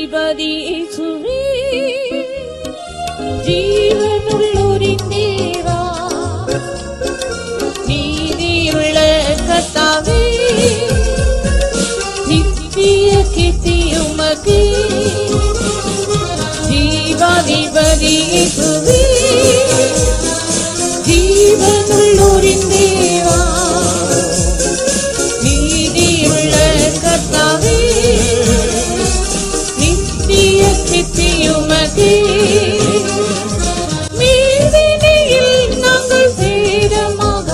ஜீவாதிபதி சுவே ஜீவனுள்ளோரின் தேவா நீதியுள்ள கர்த்தாவே நித்திய கீர்த்தியுமக்கு ஜீவாதிபதி சுவே ஜீவனுள்ளோரின் தேவா நீதியுள்ள கர்த்தாவே நித்திய கீர்த்தியுமக்கு நீதியில் நாங்கள் சேரமாக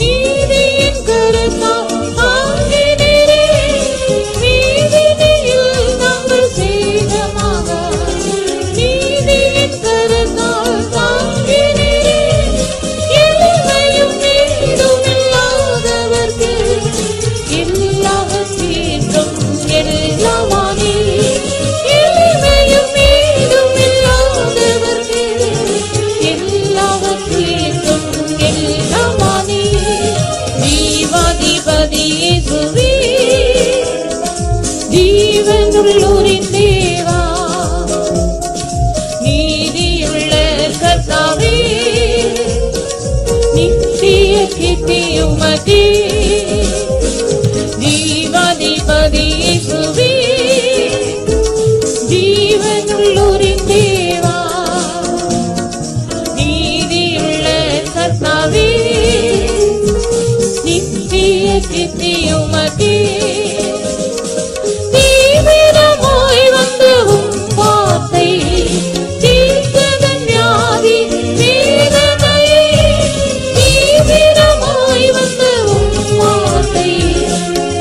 நீதியின் கருத்தால் தாங்கினீரே நீதியில் நாங்கள் சேரமாக நீதியின் கருத்தால் தாங்கினீரே எளிமையும் நீடும் இல்லாதவர்க்கு எல்லாவற்றிலும் எல்லாமானே எளிமையும் நீடும் இல்லாதவர்க்கு எல்லாவற்றிலும் எல்லாமானே ஜீவாதிபதி இயேசுவே ஜீவனுள்ளோரின் தேவா நீதியுள்ள கர்த்தாவே நித்திய கீர்த்தியுமக்கே ஜீவாதிபதி இயேசுவே ஜீவனுள்ளோரின் தேவா நீதியுள்ள கர்த்தாவே நித்திய கீர்த்தியுமக்கே தீவிரமாய் வந்த உம் வார்த்தை தீர்த்ததன் வியாதி வேதனையை தீவிரமாய் வந்த உம் வார்த்தை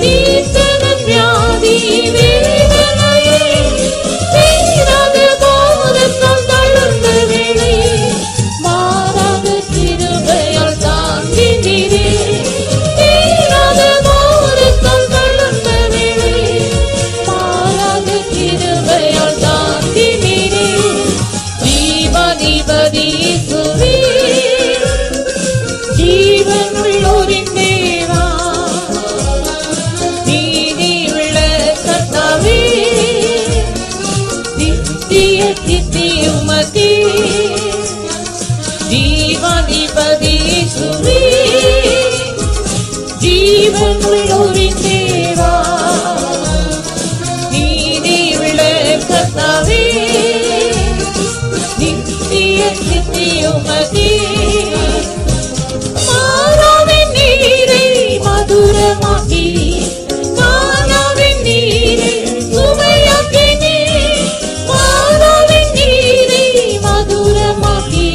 தீர்த்ததன் வியாதி வேதனையை தீராத போதத்தால் தளர்ந்த வேளை மாறாத கிருபையால் தாங்கினீரே தீராத போதத்தால் தளர்ந்த வேளை மாறாத கிருபையால் தாங்கினீரே ஜீவாதிபதி இயேசுவே ஜீவனுள்ளோரின் தேவா நீதியுள்ள கர்த்தாவே நித்திய கீர்த்தியுமக்கே ஜீவாதிபதி இயேசுவே ஜீவனுள்ளோரின் தேவா நீதியுள்ள கர்த்தாவே நித்திய கீர்த்தியுமக்கே மாறாவின் நீரை மதுரமாக்கி கானாவின் நீரை சுவையாக்கினே மாறாவின் நீரை மதுரமாக்கி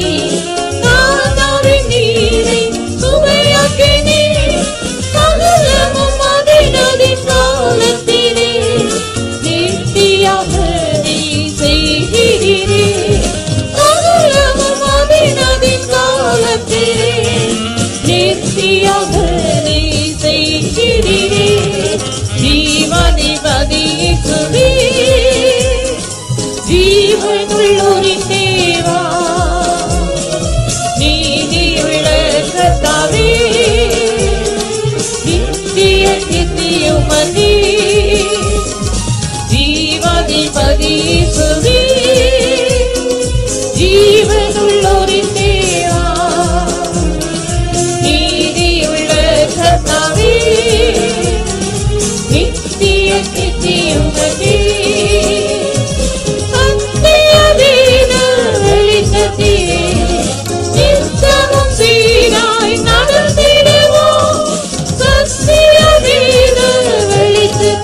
கானாவின் நீரை சுவையாக்கினே சகலமும் அதினதின் காலத்திலே நித்தியாக நீ செய்கிறீரே சகலமும் அதினதின் காலத்திலே நித்தியாக நீ செய்கிறீரே ஜீவாதிபதி இயேசுவே ஜீவனுள்ளோரின் தேவா நீதியுள்ள கர்த்தாவே நித்திய கீர்த்தியுமக்கே ஜீவாதிபதி இயேசுவே ஜீவனுள்ளோரின் தேவா நீதியுள்ள கர்த்தாவே நித்திய கீர்த்தியுமக்கே சத்திய வேத வெளிச்சத்திலே நித்தமும் சீராய் நடந்திடுவோம் சத்திய வேத வெளிச்சத்திலே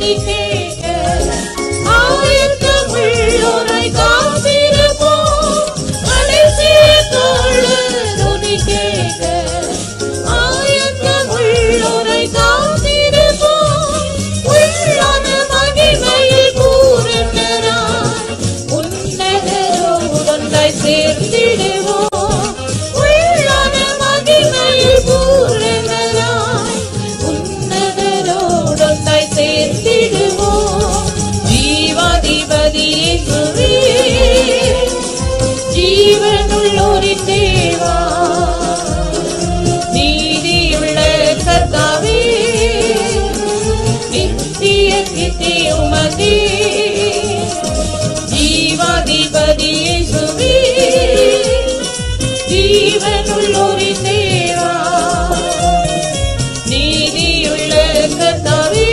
துதி கேட்க ஆயத்தமுள்ளோராய் காத்திருப்போம். கடைசிய கால துதி கேட்க ஆயத்தமுள்ளோராய் காத்திருப்போம். உள்ளான மகிமையில் பூரணராய் உன்னதரோடு ஒன்றாய் சேர்ந்திடுவோம். உள்ளான மகிமையில் பூரணராய் உன்னதரோடு ஒன்றாய் சேர்ந்திடுவோம். ஜீவாதிபதி இயேசுவே, ஜீவனுள்ளோரின் தேவா, நீதியுள்ள கர்த்தாவே, நித்திய கீர்த்தி உமக்கே. ஜீவாதிபதி இயேசுவே, ஜீவனுள்ளோரின் தேவா, நீதியுள்ள கர்த்தாவே,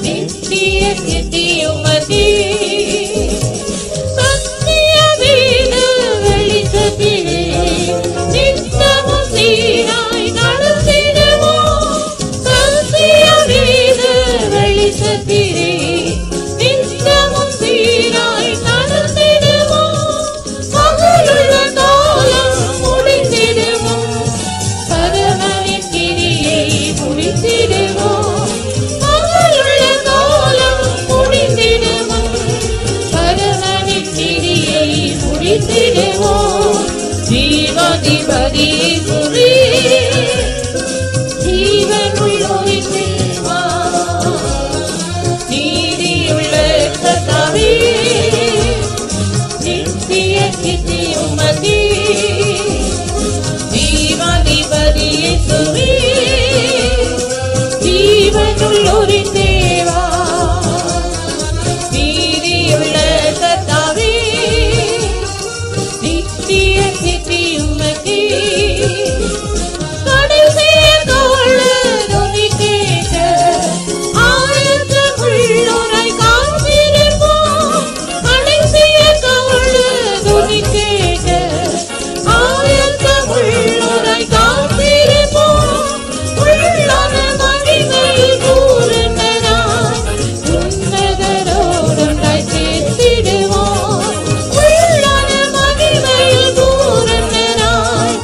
நித்திய கீர்த்தி உமக்கே. சத்திய வேத வெளிச்சத்திலே நித்தமும் சீராய் நடந்திடுவோம். சத்திய வேத வெளிச்சத்திலே நித்தமும் சீராய் நடந்திடுவோம். மகளுள்ள காலம் முடிந்திடுவோம். பரமனின் கிரியை முடித்திடுவோம். மகளுள்ள காலம் முடிந்திடுவோம். பரமனின் கிரியை முடித்திடுவோம். ஜீவாதிபதி இயேசுவே, ஜீவனுள்ளோரின் தேவா, நீதியுள்ள கர்த்தாவே, நித்திய கீர்த்தி உமக்கே. ஜீவாதிபதி இயேசுவே, ஜீவனுள்ளோரின் தேவா, நீதியுள்ள கர்த்தாவே, நித்திய கீர்த்தி உமக்கே. கடைசிய கால துதி கேட்க ஆயத்தமுள்ளோராய் காத்திருப்போம். கடைசிய கால துதி கேட்க ஆயத்தமுள்ளோராய் காத்திருப்போம். உள்ளான மகிமையில் பூரணராய் உன்னதரோடு ஒன்றாய் சேர்ந்திடுவோம். உள்ளான மகிமையில் பூரணராய்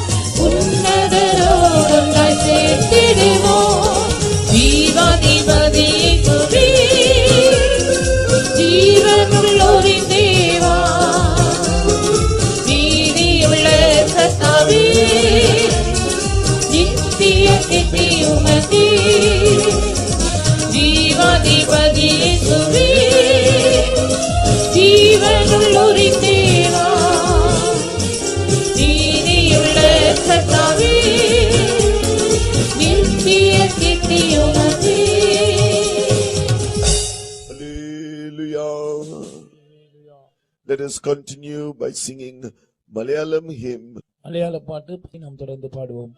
உன்னதரோடு ஒன்றாய் சேர்ந்திடுவோம். ஜீவாதிபதி இயேசுவே, ஜீவனுள்ளோரின் தேவா, நீதியுள்ள கர்த்தாவே, நித்திய கீர்த்தி உமக்கே. ஜீவாதிபதி இயேசுவே, ஜீவனுள்ளோரின் தேவா, நீதியுள்ள கர்த்தாவே, நித்திய கீர்த்தி உமக்கே. Hallelujah. Let us continue by singing Malayalam hymn. மலையாள பாட்டு நாம் தொடர்ந்து பாடுவோம்.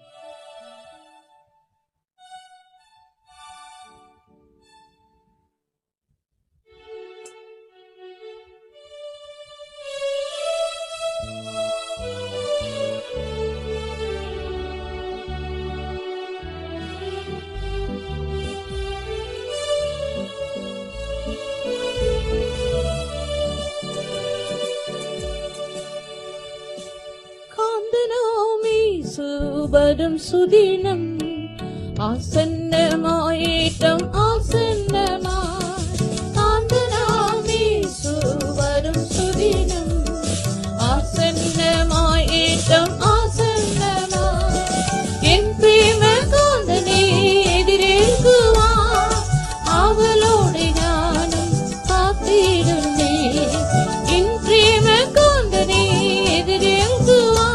വരും സുദിനം ആസന്നമായേറ്റം ആസന്നമായി കാന്തനാമീസു വരും സുദിനം ആസന്നമായേറ്റം ആസന്നമായി എൻ പ്രേമ കാന്തനെ എതിരേൽക്കുവാൻ അവളോടെ ഞാനും കാത്തിരുന്നേ എൻ പ്രേമ കാന്തനെ എതിരേൽക്കുവാൻ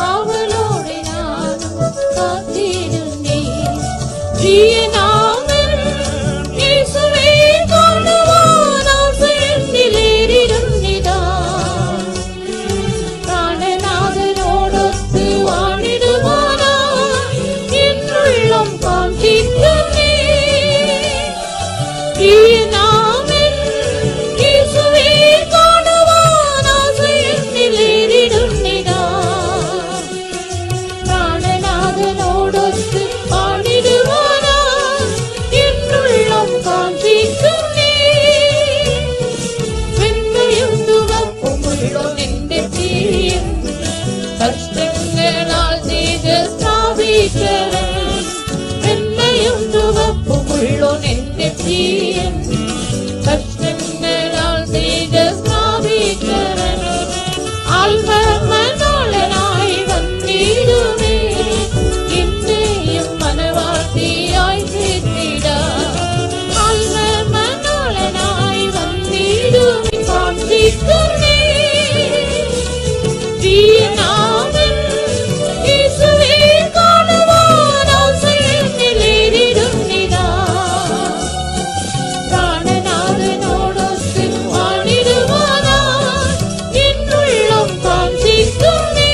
അവളോടെ ഞാനും കാത്തിരുന്നേ പ്രിയനാമ ராஜ்யம் கஷ்டங்களால் தேஜஸ்நாபிகரன் ஆல்மமனோலனாய் வந்திடுவே என்னையும் மனவாட்டியாய் சேர்த்திட ஆல்மமனோலனாய் வந்திடுவே காண்பிக்குமே தீயனாமன் இயேசுவே காணுவான் ஆசையில் நிலையிடும் நிதா பிராணநாதனோடொத்து வாணிடுவானாய் என்னுள்ளம் காண்பிக்குமே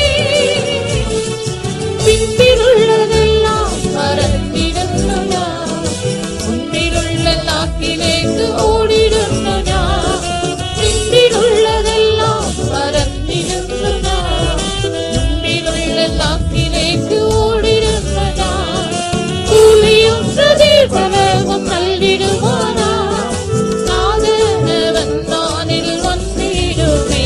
பின்பிலுள்ளதெல்லாம் மறந்திடுന്നുடா முன்பிலுள்ள நாக்கிலேக்கு ஓடிடுന്നുடா பின்பிலுள்ளதெல்லாம் மறந்திடுന്നുடா முன்பிலுள்ள நாக்கிலேக்கு ஓடிடுന്നുடா கூலியும் பிரதிபலவும் நல்கிடுவானா நாதனவன் நானில் வந்திடுமே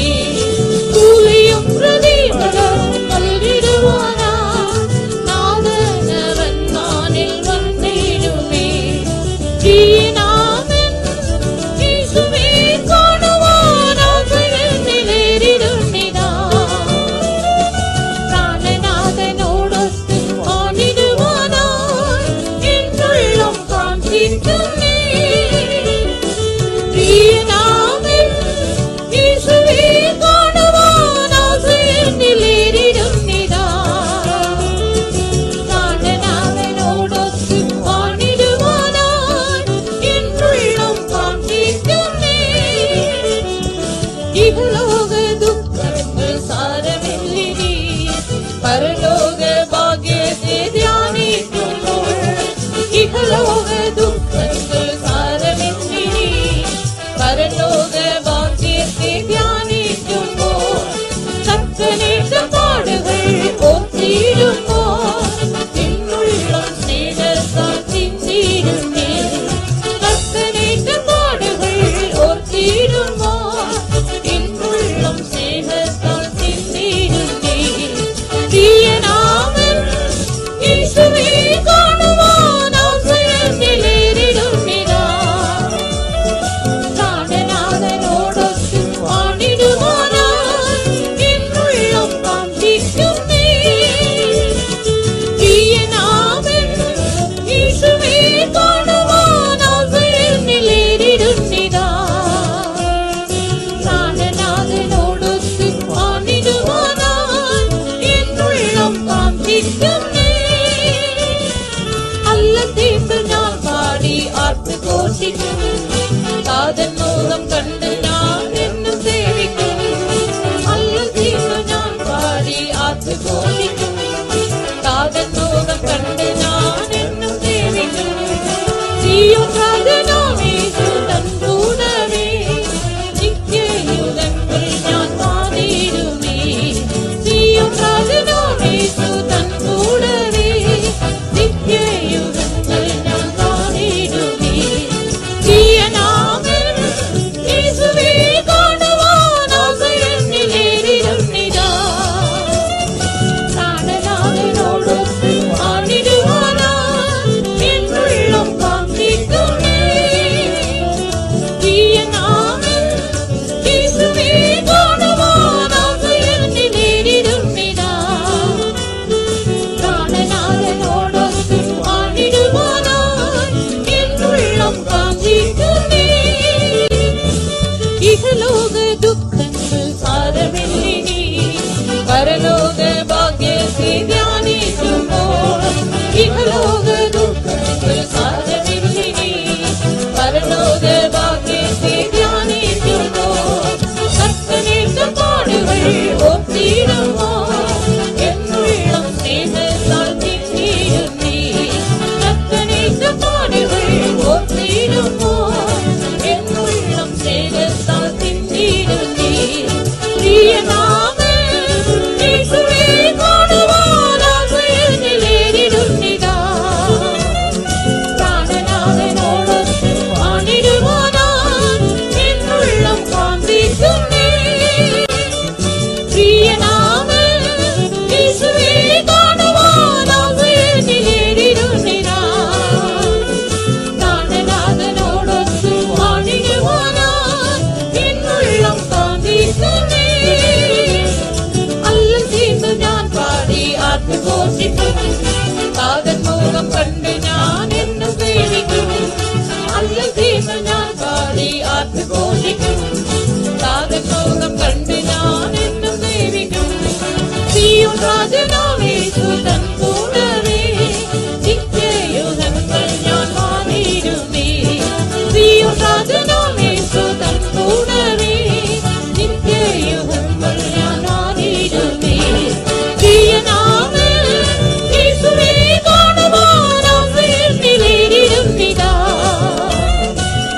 கூலியும் பிரதிபலவும் நல்கிடுவானா நாதனவன் நானில் வந்திடுமே தீயனாமன் இயேசுவே காணுவான் ஆசையில் நிலையிடும் நிதா பிராணநாதனோடொத்து வாணிடுவானாய் என்னுள்ளம் காண்பிக்குமே தீயனாமன் இயேசுவே காணுவான் ஆசையில் நிலையிடும் நிதா பிராணநாதனோடொத்து வாணிடுவானாய் என்னுள்ளம் காண்பிக்குமே இகலோக துக்கங்கள் சாரமில்லினி பரலோக பாக்கியத்தை தியானிக்கும் இகலோக துக்கங்கள் രാജനാമേശു തൻ കൂടവേ നിത്യയുഗങ്ങൾ ഞാൻ വാണിടുമേ സിയോൻ രാജനാമേശു തൻ കൂടവേ നിത്യയുഗങ്ങൾ ഞാൻ വാണിടുമേ പ്രിയനാമൻ യേശുവേ കാണുവാൻ ആസന്നിധിയിലിരുന്നിതാ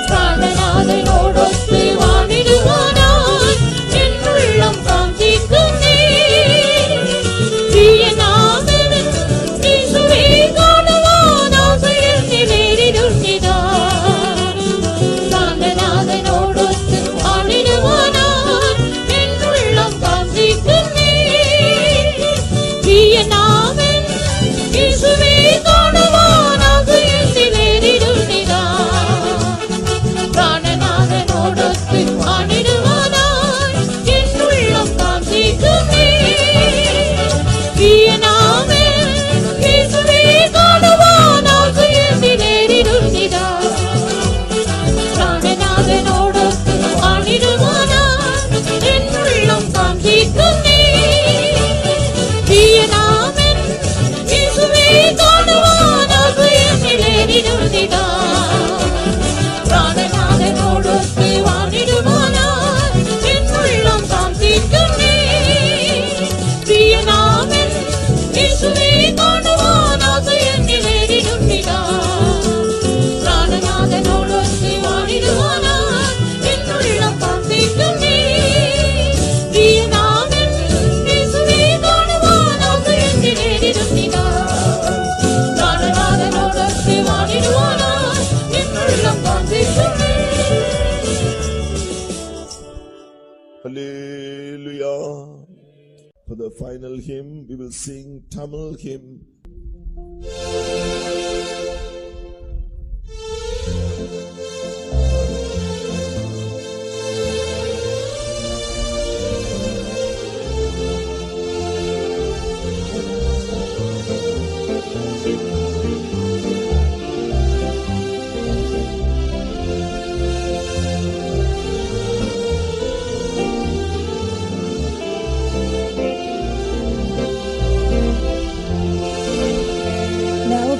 പ്രാണനാഥനോടൊത്ത് വാണിടുവാനായി എന്നുള്ളം കാംക്ഷിക്കുന്നേ പ്രിയനാമൻ യേശുവേ കാണുവാൻ ആസന്നിധിയിലിരുന്നിതാ പ്രാണനാഥനോടൊത്ത് വാണിടുവാനായി എന്നുള്ളം കാംക്ഷിക്കുന്നേ പ്രിയനാമൻ യേശുവേ കാണുവാൻ ആസന്നിധിയിലിരുന്നിതാ പ്രാണനാഥനോടൊത്ത് വാണിടുവാനായി എന്നുള്ളം കാംക്ഷിക്കുന്നേ പ്രിയനാമൻ യേശുവേ കാണുവാൻ ആസന്നിധിയിലിരുന്നിതാ പ്രാണനാഥനോടൊത്ത് വാണിടുവാനായി എന്നുള്ളം കാംക്ഷിക്കുന്നേ പ്രിയനാമൻ യേശുവേ കാണുവാൻ ആസന്നിധിയിലിരുന്നിതാ പ്രാണനാഥനോടൊത്ത് വാണിടുവാനായി എന്നുള്ളം കാംക്ഷിക്കുന്നേ പ്രിയനാമൻ യേശുവേ കാണുവാൻ ആസന്നിധിയിലിരുന്നിതാ പ്രാണനാഥനോടൊത്ത് വാണിടുവാനായി എന്നുള്ളം കാംക്ഷിക്കുന്നേ പ്രിയനാമൻ യേശുവേ കാണുവാൻ ആസന്നിധിയിലിരുന്നിതാ പ്രാണനാഥനോടൊത്ത് വാണിടുവാനായി എന്നുള്ളം കാംക്ഷിക്കുന്നേ. Hallelujah. For the final hymn, we will sing Tamil hymn. Now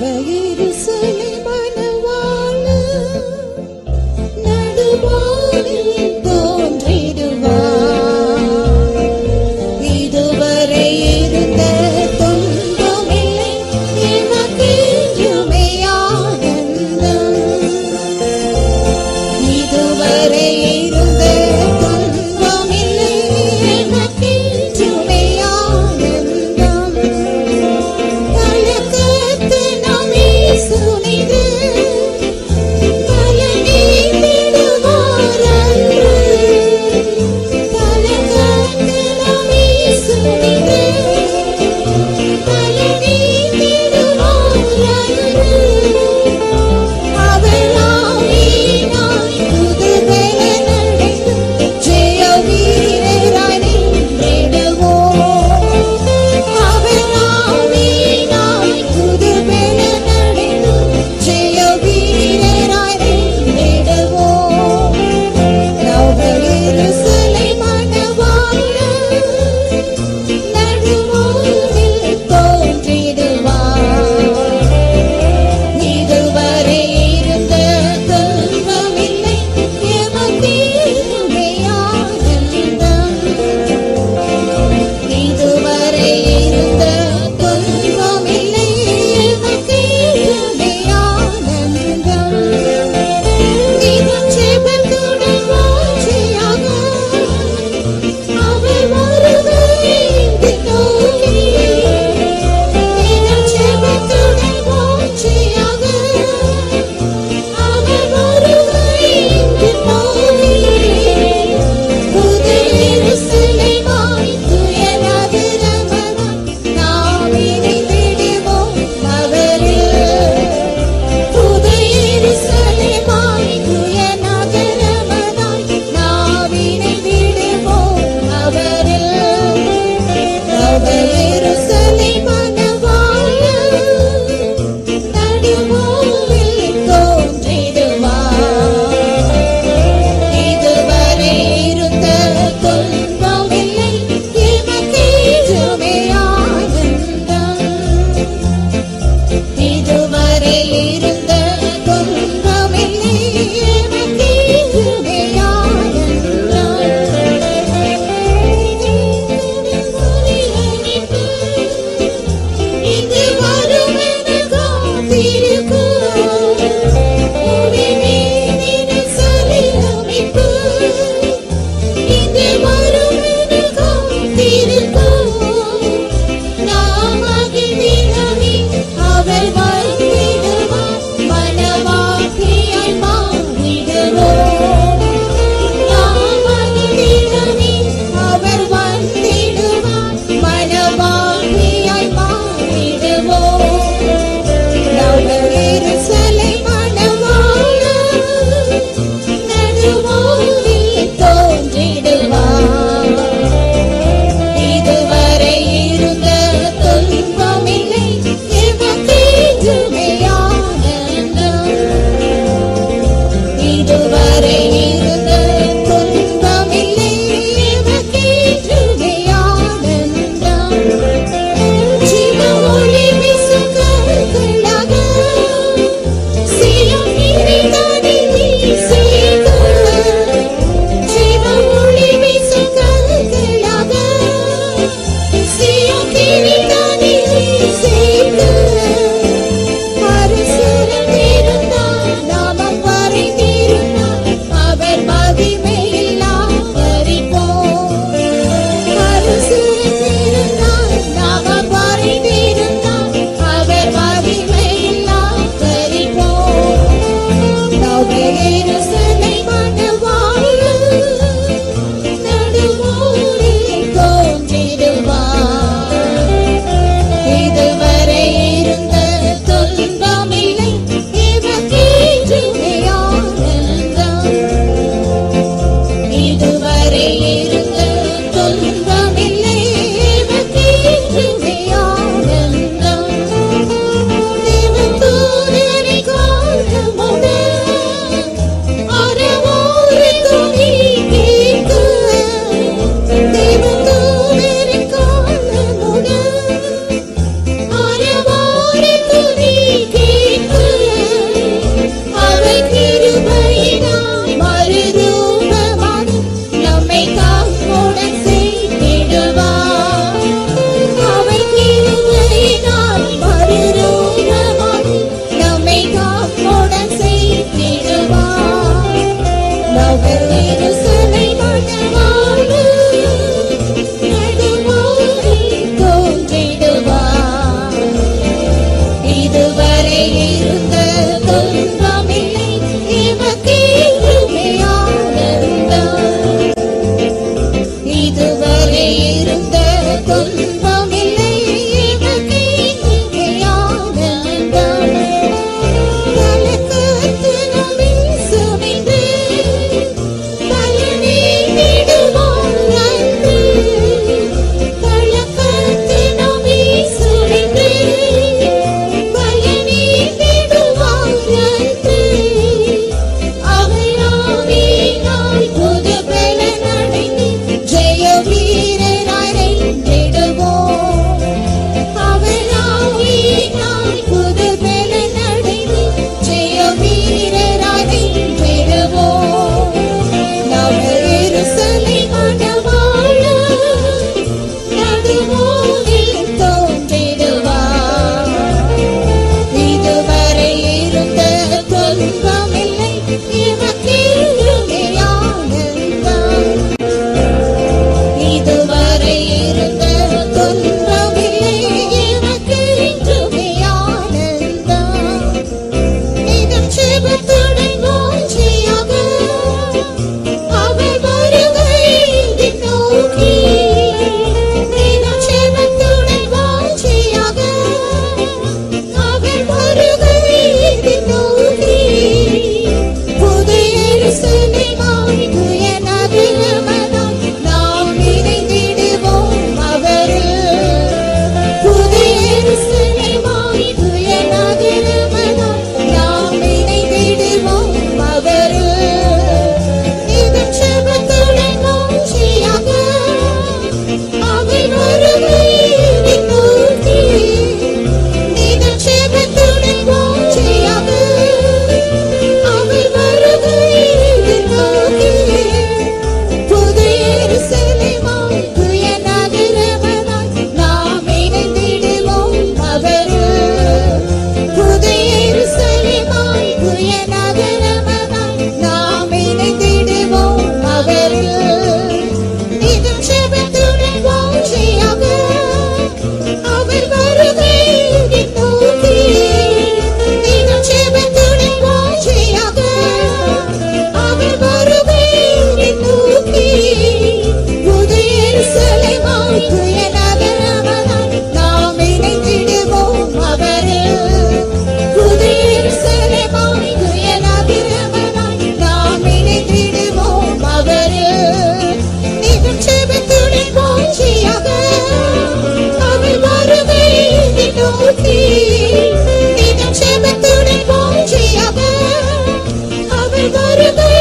வருகை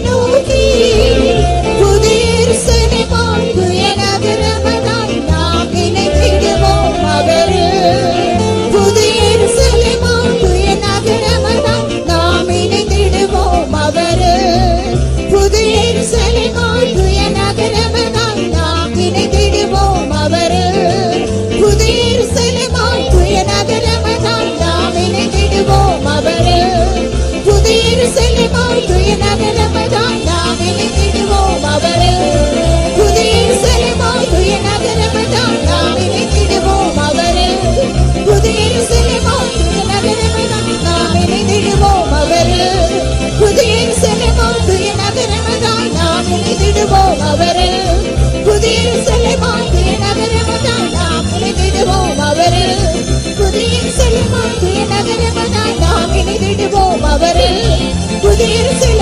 நோக்கி புதிய எருசலேமாய் புதிய நகரமாய் நாம் இணைந்திடுவோம் அவரு. புதிய எருசலேமாய் புதிய நகரமாய் நாம் இணைந்திடுவோம் அவரு. புதிய எருசலேமாய் புதிய நகரமாய் நாம் இணைந்திடுவோம் அவரு. புதிய எருசலேமாய் புதிய நகரமாய் நாம் இணைந்திடுவோம் அவரு. புதிய எருசலேமாய் புதிய நகரமாய் நாம் இணைந்திடுவோம் அவரு. புதிய எருசலேமாய் புதிய நகரமாய் நாம் இணைந்திடுவோம் அவரு. புதிய எருசலேமாய் புதிய நகரமாய் நாம் இணைந்திடுவோம் அவரு. புதிய எருசலேமாய் புதிய நகரமாய் நாம் இணைந்திடுவோம் அவரு. புதிய எருசலேமாய் புதிய நகரமாய் நாம் இணைந்திடுவோம் அவரு. புதிய எருசலேமாய் புதிய நகரமாய் நாம் இணைந்திடுவோம் அவரு. புதிய எருசலேமாய்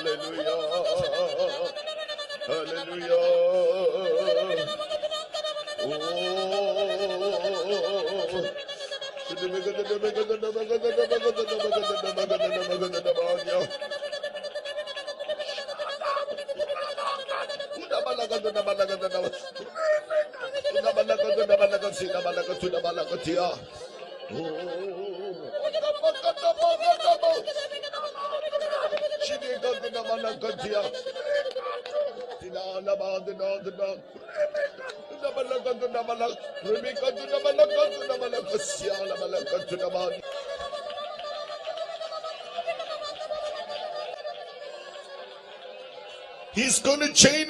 Hallelujah. Hallelujah. He's going to change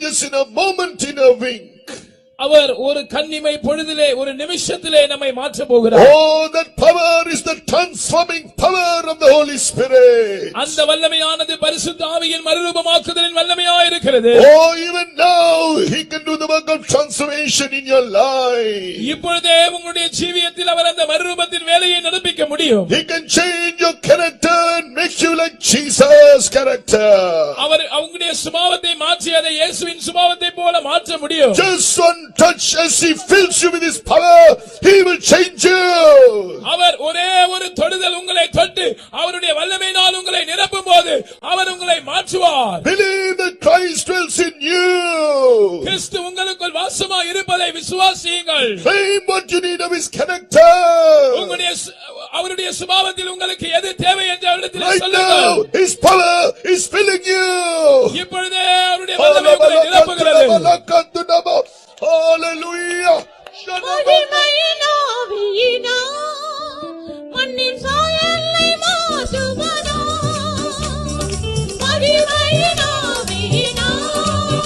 us in a moment, in a wink. அவர் ஒரு கன்னிமை பொழுதிலே ஒரு நிமிஷத்திலே நம்மை மாற்ற போகிறார். Oh, that power is the transforming power of the Holy Spirit. அந்த வல்லமையானது பரிசுத்த ஆவியின் மறுரூபமாக்குதலின் வல்லமையாய் இருக்கிறது. Oh, even now he can do the work of transformation in your life. இப்பொழுதே உங்களுடைய ஜீவியத்தில் அவர் அந்த மறுரூபத்தின் வேலையை நடப்பிக்க முடியும். He can change your character and make you like Jesus' character. அவர் உங்களுடைய சுபாவத்தை மாற்றி அதை இயேசுவின் சுபாவத்தை போல மாற்ற முடியும். Just one touch, as he fills you with his power, he will change you. அவர் ஒரே ஒரு தொடுதல் உங்களை தொட்டு அவருடைய வல்லமையினால் உங்களை நிரப்பும்போது அவர் உங்களை மாற்றுவார். Believe that Christ dwells in you. கிறிஸ்து உங்களுக்குள் வாசமாய் இருப்பதை விசுவாசியுங்கள். Claim what you need of his character. அவருடைய சுபாவத்தில் உங்களுக்கு எது தேவை என்று அவரிடத்தில் Right சொல்லுங்கள். now, his power is filling you. இப்பொழுதே அவருடைய வல்லமை உங்களை நிரப்புகிறது. Hallelujah. மகிமையின் ஆவியினால் மண்ணின் சாயலை மாற்றுவதோ. மகிமையின் ஆவியினால்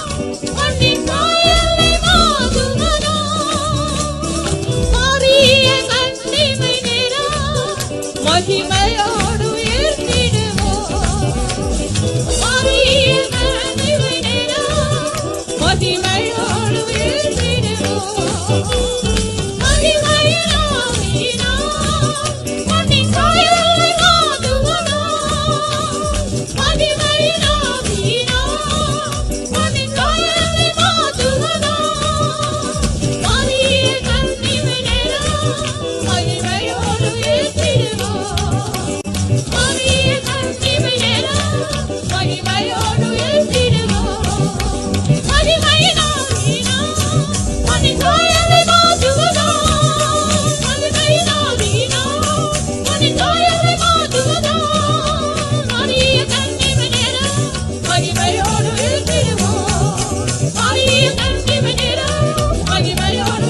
மண்ணின் சாயலை மாற்றுவதோ. மாறிய கன்னிமை நிறம் மகிமையோடு உயர்த்திடுவோம். மாறிய கன்னிமை நிறம் மகிமையோடு உயர்த்திடுவோம். மகிமையின் ஆவியினால் மண்ணின் சாயலை மாற்றுவதோ. மகிமையின் ஆவியினால் மண்ணின் சாயலை மாற்றுவதோ. மாறிய கன்னிமை நிறம் மகிமையோடு உயர்த்திடுவோம். மாறிய கன்னிமை நிறம் மகிமையோடு உயர்த்திடுவோம். மகிமையின் ஆவியினால் மண்ணின் சாயலை மாற்றுவதோ. மகிமையின் ஆவியினால் மண்ணின் சாயலை மாற்றுவதோ. மாறிய கன்னிமை நிறம் மகிமையோடு உயர்த்திடுவோம். மாறிய கன்னிமை நிறம் மகிமையோடு உயர்த்திடுவோம். மாறிய கன்னிமை நிறம் மகிமையோடு உயர்த்திடுவோம். மாறிய கன்னிமை நிறம் மகிமையோடு உயர்த்திடுவோம். மாறிய கன்னிமை நிறம் மகிமையோடு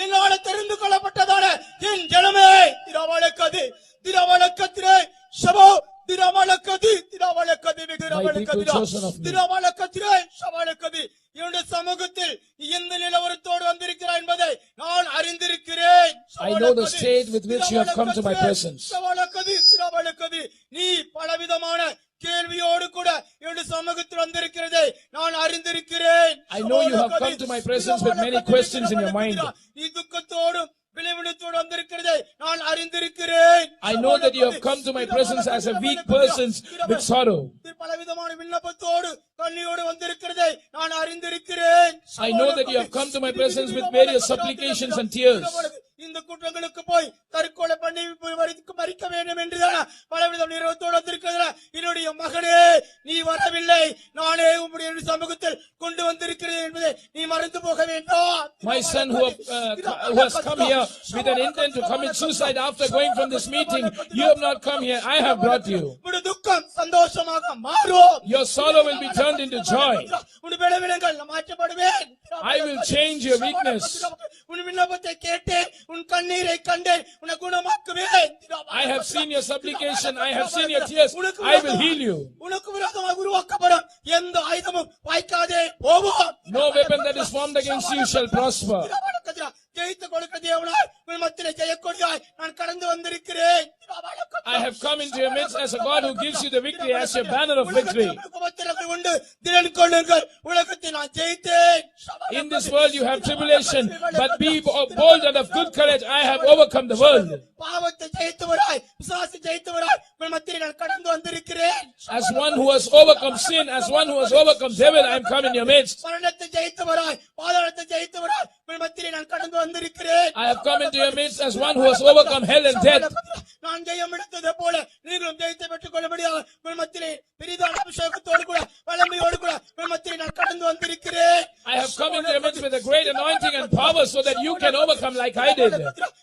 என்னால தெரிந்து கொள்ளப்பட்டதான என் ஜனமே திராவளக்கது திராவளக்கத்திரே சபோ திராவளக்கது திராவளக்கது திராவளக்கத்திரே சவாளக்கது என்னுடைய சமூகத்தில் எந்த நிலவரத்தோடு வந்திருக்கிறாய் என்பதை நான் அறிந்திருக்கிறேன். I know the state with which you have come to my presence. சவாளக்கது திராவளக்கது நீ பலவிதமான கேள்வியோடு கூட என்னுடைய சமூகத்தில் வந்திருக்கிறதை நான் அறிந்திருக்கிறேன். I know you have come to my presence with many questions in your mind. நீ துக்கத்தோடும் விளைவிடத்தோடு வந்திருக்கிறதை நான் அறிந்திருக்கிறேன். I know that you have come to my presence as a weak person with sorrow. பலவிதமான விண்ணப்பத்தோடு கண்ணீரோடு வந்திருக்கிறதை நான் அறிந்திருக்கிறேன். I know that you have come to my presence with various supplications and tears. இந்த குற்றங்களுக்கு போய் தற்கொலை பண்ணி மறிக்க வேண்டும் என்றுதான் பலவித நிறுவத்தோடு வந்திருக்கிறதுல என்னுடைய மகனே நீ வரவில்லை, நானே உம்முடைய சமூகத்தில் கொண்டு வந்திருக்கிறேன் என்பதை நீ மறந்து போக வேண்டாம். My son who has come here with an intent to commit suicide after going from this meeting, you have not come here, I have brought you. உன்னுடைய துக்கம் சந்தோஷமாக மாறும். Your sorrow will be turned into joy. உன்னுடைய பலவீனங்கள் மாற்றப்படுவேன். I will change your weakness. உன் விண்ணப்பத்தை கேட்டேன், உன் கண்ணீரை கண்டேன், உன்னை குணமாக்குவேன். I have seen your supplication, I have seen your tears, I will heal you. உனக்கு விரோதமாக உருவாக்கப்படும் எந்த ஆயுதமும் வாய்க்காதே போகும். No weapon that is formed against you shall prosper. ஜெயித்து கொடுக்கிற தேவனாய் உன் மத்தியிலே ஜெயக்கொடியாய் நான் கடந்து வந்திருக்கிறேன். I have come into your midst as a God who gives you the victory, as your banner of victory. உண்டு திடன் கொள்ளுங்கள், உலகத்தை நான் ஜெயித்தேன். In this world you have tribulation, but be bold and of good courage, I have overcome the world. பாவத்தை ஜெயித்தவராய் பிசாசை ஜெயித்தவராய் உன் மத்தியிலே நான் கடந்து வந்திருக்கிறேன். As one who has overcome sin, as one who has overcome devil, I am come in your midst. மரணத்தை ஜெயித்தவராய் பாதாளத்தை ஜெயித்தவராய் உன் மத்தியிலே நான் கடந்து வந்திருக்கிறேன். I have come into your midst as one who has overcome hell and death. நான் ஜெயம் எடுத்ததை போல நீங்களும் ஜெயத்தை பெற்றுக் கொள்ளும்படியாக உன் மத்தியிலே பெரிதான அபிஷேகத்தோடு கூட வல்லமையோடு கூட உன் மத்தியிலே நான் கடந்து வந்திருக்கிறேன். I have come into your midst with a great anointing and power so that you can overcome like I did.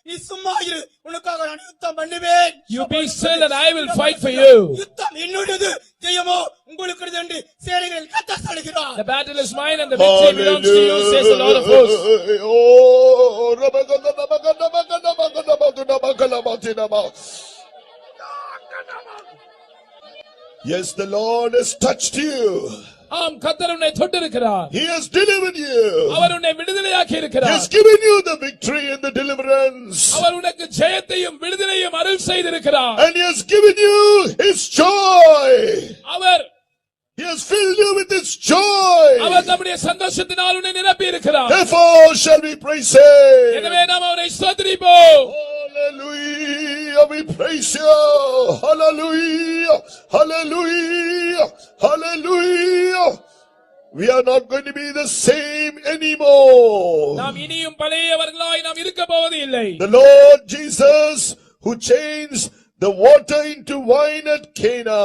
நீ சும்மா இரு, உனக்காக நான் யுத்தம் பண்ணுவேன். You be still and I will fight for you. யுத்தம் என்னுடையது, ஜெயமோ உங்களுக்கு என்று சேனைகளில் கர்த்தர் சொல்கிறார். The battle is mine and the victory belongs to you, says the Lord of hosts. Yes, the Lord has touched you. ஆம், கர்த்தர் உன்னை தொட்டிருக்கிறார். He has delivered you. அவர் உன்னை விடுதலையாக்கி He இருக்கிறார். has given you the victory and the deliverance. அவர் உனக்கு ஜெயத்தையும் விடுதலையும் அருள் செய்திருக்கிறார். And He has given you His joy. Our He has filled you with His joy. அவர் நம்முடைய சந்தோஷத்தினால் உன்னை நிரப்பி இருக்கிறார். Therefore shall we praise Him. எனவே நாம் அவரை ஸ்தோத்திரிப்போம். Hallelujah, we praise you. Hallelujah, hallelujah, hallelujah. We are not going to be the same anymore. நாம் இனியும் பழையவர்களாய் நாம் இருக்க போவது இல்லை. The Lord Jesus who changed the water into wine at Cana.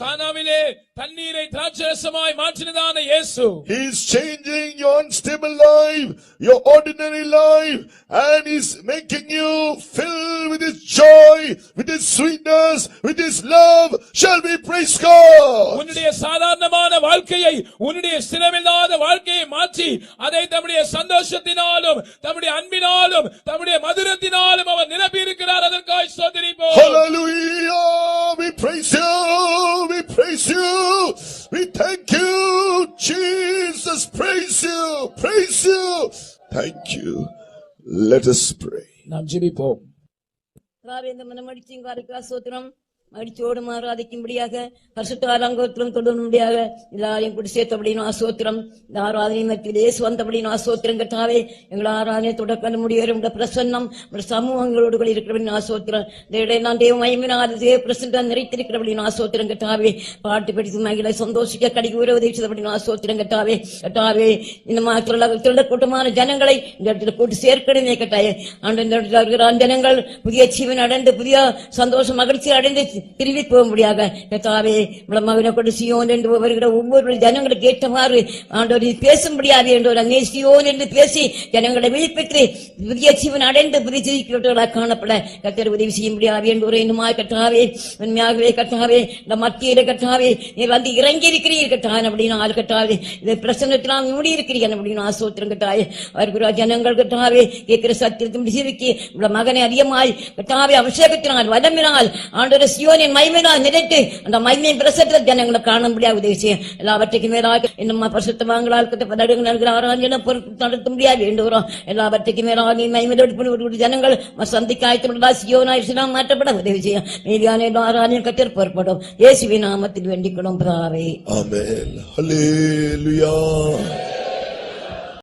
கானாவிலே தண்ணீரை திராட்சரசமாய் மாற்றினதான இயேசு. He is changing your unstable life, your ordinary life, and He's making you fill with His joy, with His sweetness, with His love. Shall we praise God? உன்னுடைய சாதாரணமான வாழ்க்கையை, உன்னுடைய ஸ்திரமில்லாத வாழ்க்கையை மாற்றி அதை தம்முடைய சந்தோஷத்தினாலும் தம்முடைய அன்பினாலும் தம்முடைய மதுரத்தினாலும் அவர் நிரப்பி இருக்கிறார். அதற்காக ஸ்தோத்திரிப்போம். Hallelujah! We praise you, we praise you, we thank you, Jesus. Praise you, praise you. Thank you. Let us pray. நாம் ஜெபிப்போம். இந்த மனமடிச்சிங்காருக்கு சோத்திரம் மடிச்சோடு ஆராதிக்கும்படியாக பரிசுத்த அலங்கோத்திரம் தொடும்படியாக எல்லாரையும் கூட்டி சேர்த்தபடியும் ஆசோத்திரம். இந்த ஆராதனை மத்தியிலே வந்தபடியும் ஆசோத்திரம் கட்டாவே எங்கள் ஆராதனை தொடக்க முடியும் பிரசன்னம் சமூகங்களோடு கூட இருக்கிறபடியும் ஆசோத்திரம். நான் தேவ மயமினால் தேவ பிரசன்னம் நிறைத்திருக்கிறபடியும் ஆசோத்திரம் கட்டாவே. பாட்டு படித்து மகளை சந்தோஷிக்க கடிக்கு உதவிச்சதபடியும் ஆசோத்திரம் கட்டாவே. கட்டாவே இந்த திருட கூட்டமான ஜனங்களை இந்த இடத்துல கூட்டி சேர்க்கணுமே கட்டாயே. ஆண்டு இந்த இடத்துல இருக்கிற ஜனங்கள் புதிய ஜீவன் அடைந்து புதிய சந்தோஷம் மகிழ்ச்சி அடைந்து திரும்பி போக முடியாத கர்த்தாவே மகனை கொண்டு சியோன் என்று வருகிற ஒவ்வொரு ஜனங்களுக்கு ஏற்றமாறு ஆண்டவர் பேசும்படியாது என்று அங்கே சியோன் என்று பேசி ஜனங்களை விழிப்பித்து புதிய ஜீவன் அடைந்து புதிய ஜீவிக்கிறவர்களாக காணப்பட கர்த்தர் உதவி செய்ய முடியாது என்று இன்னுமாய் கர்த்தாவே உண்மையாகவே கர்த்தாவே இந்த மத்தியில கர்த்தாவே நீர் வந்து இறங்கி இருக்கிறீர் கர்த்தாவே அப்படின்னு ஆள் கர்த்தாவே இதை பிரசன்னத்தினால் மூடி இருக்கிறீர்கள் அப்படின்னு ஆசோத்திரம் கர்த்தாவே வருகிற ஜனங்கள் கர்த்தாவே கேட்கிற சத்தியத்தின் ஜீவிக்கு மகனை அதிகமாய் கர்த்தாவே அபிஷேகத்தினால் வல்லமினால் ஆண்டவர் சியோனின் மகிமையினால் நிறைத்து அந்த மகிமையின் பிரசன்னத்தில் ஜனங்களை காணும்படியாக உதவி செய்யும். எல்லாவற்றுக்கும் மேலாக இன்னும் பரிசுத்தவான்களால் ஆராதனை நடத்த முடியாது வேண்டுகிறோம். எல்லாவற்றுக்கும் மேலாக நீ மகிமையோடு ஜனங்கள் சந்திக்க ஆயத்தப்படலாம். சியோனாய் மாற்றப்பட உதவி செய்யும். மீதியான ஆராதனை கற்றல் பொறுப்படும். இயேசுவின் நாமத்தில் வேண்டிக்கொள்ளும் பிதாவே. Amen. Hallelujah.